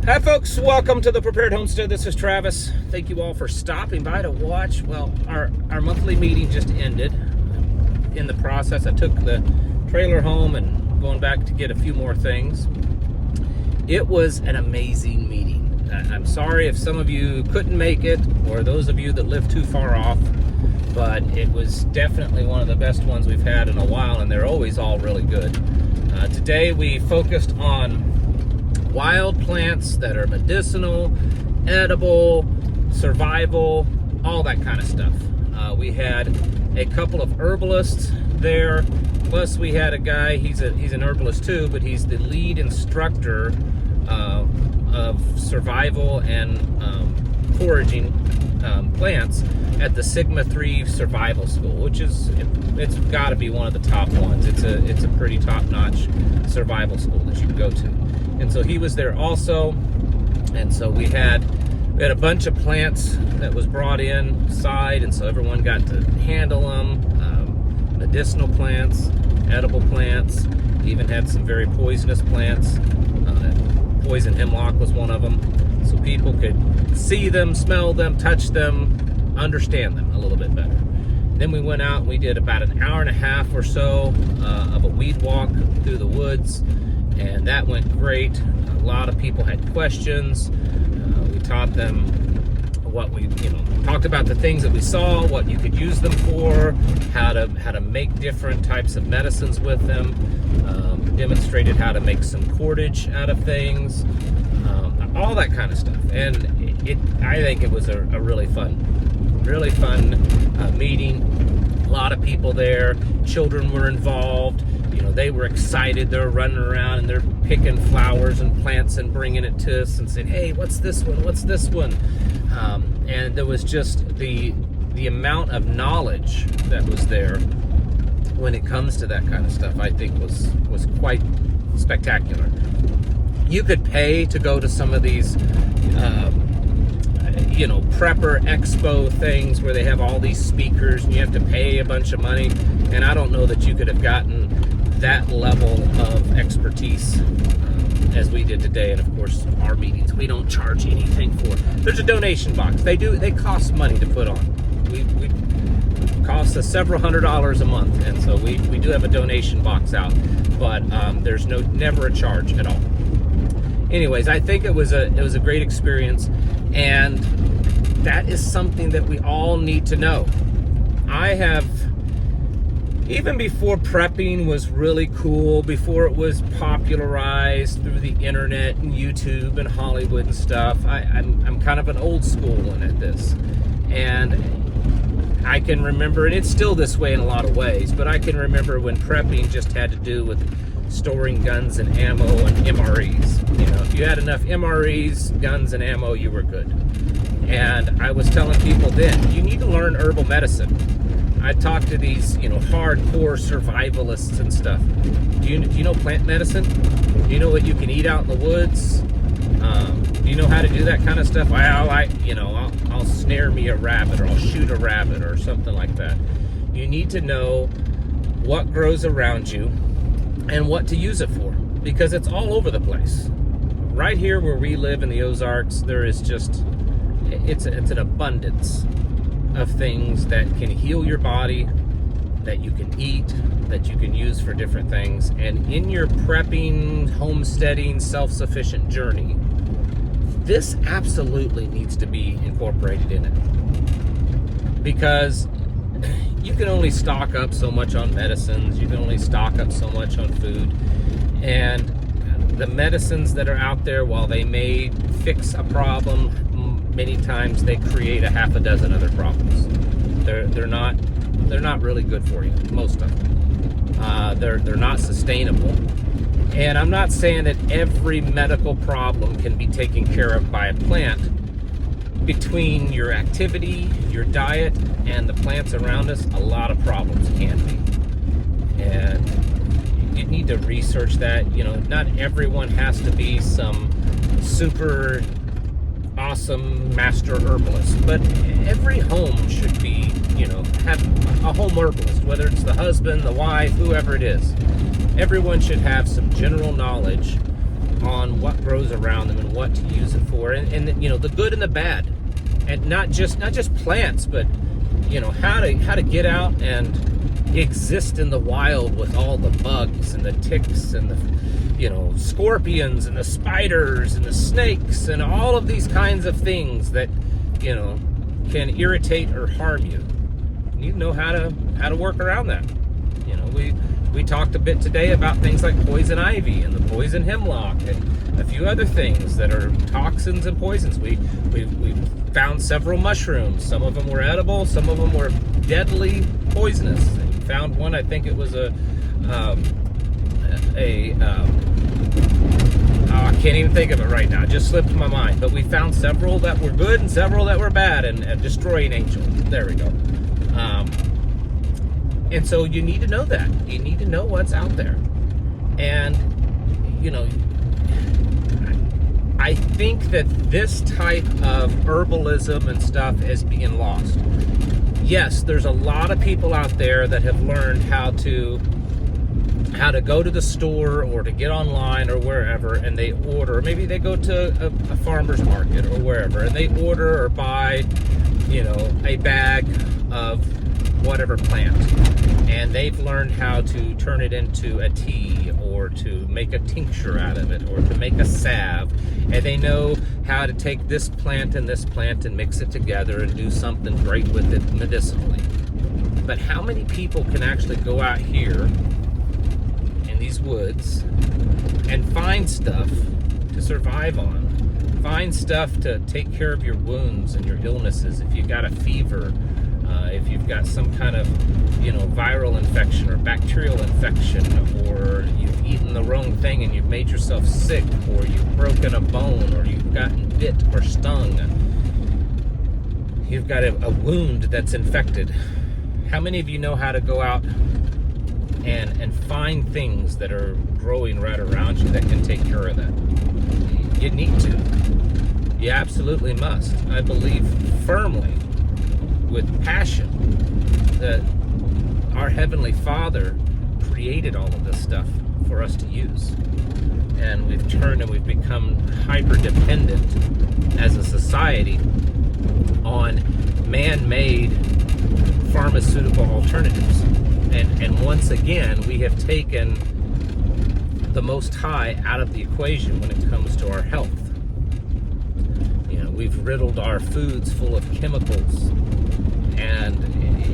Hi folks, welcome to the Prepared Homestead. This is Travis. Thank you all for stopping by to watch. Well, our monthly meeting just ended. In the process, I took the trailer home and going back to get a few more things. It was an amazing meeting. I'm sorry if some of you couldn't make it, or those of you that live too far off, but it was definitely one of the best ones we've had in a while, and they're always all really good. Today we focused on wild plants that are medicinal, edible, survival, all that kind of stuff. We had a couple of herbalists there, plus we had a guy, he's an herbalist too, but he's the lead instructor of survival and foraging plants at the Sigma 3 Survival School, which is, it's got to be one of the top ones. It's a pretty top-notch survival school that you can go to. And so he was there also, and so we had a bunch of plants that was brought inside, and so everyone got to handle them. Medicinal plants, edible plants, even had some very poisonous plants. Poison hemlock was one of them, so people could see them, smell them, touch them, understand them a little bit better. Then we went out and we did about an hour and a half or so of a weed walk through the woods, and that went great. A lot of people had questions. We taught them what we, talked about the things that we saw, what you could use them for, how to make different types of medicines with them. Demonstrated how to make some cordage out of things, all that kind of stuff. And I think it was a really fun meeting. A lot of people there. Children were involved. They were excited. They were running around and they're picking flowers and plants and bringing it to us and saying, "Hey, what's this one? What's this one?" And there was just the amount of knowledge that was there when it comes to that kind of stuff, I think was quite spectacular. You could pay to go to some of these prepper expo things where they have all these speakers and you have to pay a bunch of money, and I don't know that you could have gotten that level of expertise as we did today. And of course, our meetings, we don't charge anything for. There's a donation box. They cost money to put on. We cost us several $100s a month, and so we do have a donation box out, but there's never a charge at all. Anyways, I think it was a great experience, and that is something that we all need to know. I have, even before prepping was really cool, before it was popularized through the internet and YouTube and Hollywood and stuff, I'm kind of an old school one at this. And I can remember, and it's still this way in a lot of ways, but I can remember when prepping just had to do with storing guns and ammo and MREs. If you had enough MREs, guns, and ammo, you were good. And I was telling people then, you need to learn herbal medicine. I talked to these, hardcore survivalists and stuff. Do you know plant medicine? Do you know what you can eat out in the woods? Do you know how to do that kind of stuff? I'll snare me a rabbit, or I'll shoot a rabbit, or something like that. You need to know what grows around you and what to use it for, because it's all over the place. Right here where we live in the Ozarks, there is just, it's an abundance of things that can heal your body, that you can eat, that you can use for different things. And in your prepping, homesteading, self-sufficient journey, this absolutely needs to be incorporated in it. Because you can only stock up so much on medicines, you can only stock up so much on food, and the medicines that are out there, while they may fix a problem, many times they create a half a dozen other problems. They're not really good for you, most of them. They're not sustainable. And I'm not saying that every medical problem can be taken care of by a plant. Between your activity, your diet, and the plants around us, a lot of problems can be. And you need to research that. Not everyone has to be some super awesome master herbalist, but every home should be, have a home herbalist, whether it's the husband, the wife, whoever it is. Everyone should have some general knowledge on what grows around them and what to use it for, and you know, the good and the bad, and not just plants, but you know, how to get out and exist in the wild with all the bugs and the ticks and the, you know, scorpions and the spiders and the snakes and all of these kinds of things that, you know, can irritate or harm you. You need to know how to work around that. You know, we talked a bit today about things like poison ivy and the poison hemlock and a few other things that are toxins and poisons. We found several mushrooms. Some of them were edible, some of them were deadly poisonous. And we found one, I think it was I can't even think of it right now. It just slipped my mind. But we found several that were good and several that were bad, and a destroying angel. There we go. And so you need to know that. You need to know what's out there. And, you know, I think that this type of herbalism and stuff is being lost. Yes, there's a lot of people out there that have learned how to go to the store or to get online or wherever, and they order. Maybe they go to a farmer's market or wherever, and they order or buy, you know, a bag of whatever plant, and they've learned how to turn it into a tea or to make a tincture out of it or to make a salve, and they know how to take this plant and mix it together and do something great with it medicinally. But how many people can actually go out here in these woods and find stuff to survive on, find stuff to take care of your wounds and your illnesses? If you've got a fever, if you've got some kind of, you know, viral infection or bacterial infection, or you've eaten the wrong thing and you've made yourself sick, or you've broken a bone, or you've gotten bit or stung, you've got a wound that's infected. How many of you know how to go out and find things that are growing right around you that can take care of that? You need to. You absolutely must. I believe firmly, with passion, that our Heavenly Father created all of this stuff for us to use. And we've turned and we've become hyper-dependent as a society on man-made pharmaceutical alternatives. And once again, we have taken the Most High out of the equation when it comes to our health. You know, we've riddled our foods full of chemicals, and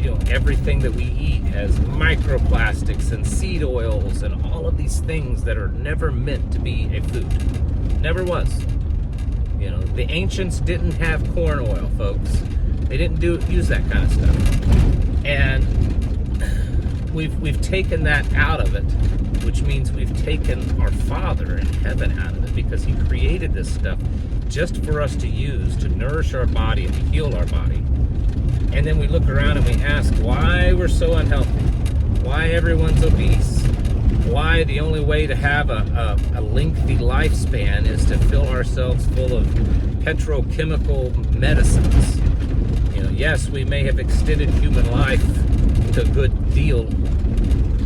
you know, everything that we eat has microplastics and seed oils and all of these things that are never meant to be a food. Never was. You know, the ancients didn't have corn oil, folks. They didn't use that kind of stuff. And we've taken that out of it, which means we've taken our Father in heaven out of it, because He created this stuff just for us to use to nourish our body and to heal our body. And then we look around and we ask why we're so unhealthy, why everyone's obese, why the only way to have a lengthy lifespan is to fill ourselves full of petrochemical medicines. You know, yes, we may have extended human life to a good deal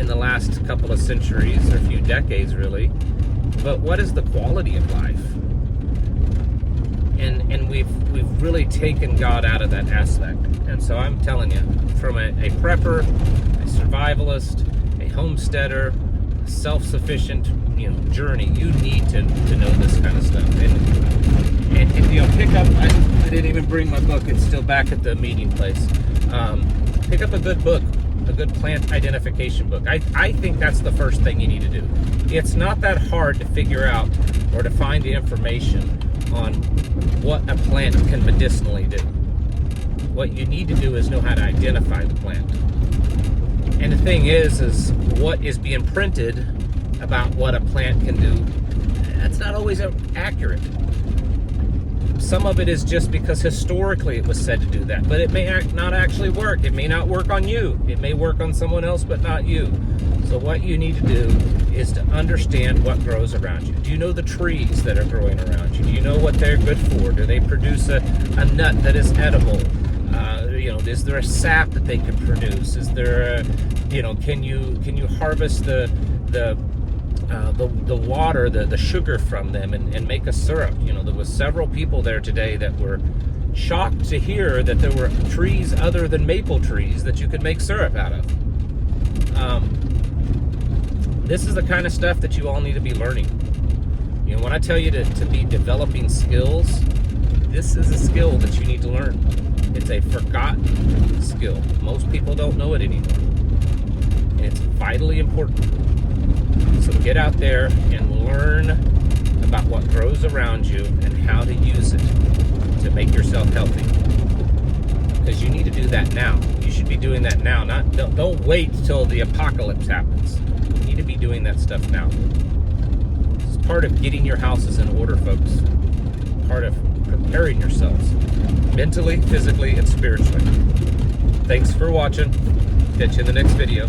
in the last couple of centuries, or a few decades really, but what is the quality of life? And we've really taken God out of that aspect. And so I'm telling you, from a prepper, a survivalist, a homesteader, a self-sufficient, you know, journey, you need to know this kind of stuff. And if you pick up, I didn't even bring my book, it's still back at the meeting place. Pick up a good book, a good plant identification book. I think that's the first thing you need to do. It's not that hard to figure out or to find the information on what a plant can medicinally do. What you need to do is know how to identify the plant. And the thing is what is being printed about what a plant can do, that's not always accurate. Some of it is just because historically it was said to do that, but it may not actually work. It may not work on you. It may work on someone else, but not you. So what you need to do is to understand what grows around you. Do you know the trees that are growing around you? Do you know what they're good for? Do they produce a nut that is edible? You know, is there a sap that they can produce? Is there a, you know, can you harvest the the water, the sugar from them, and make a syrup. You know, there was several people there today that were shocked to hear that there were trees other than maple trees that you could make syrup out of. This is the kind of stuff that you all need to be learning. You know, when I tell you to be developing skills, this is a skill that you need to learn. It's a forgotten skill. Most people don't know it anymore. And it's vitally important. So get out there and learn about what grows around you and how to use it to make yourself healthy. Because you need to do that now. You should be doing that now. Don't wait till the apocalypse happens. You need to be doing that stuff now. It's part of getting your houses in order, folks. Part of preparing yourselves mentally, physically, and spiritually. Thanks for watching. Catch you in the next video.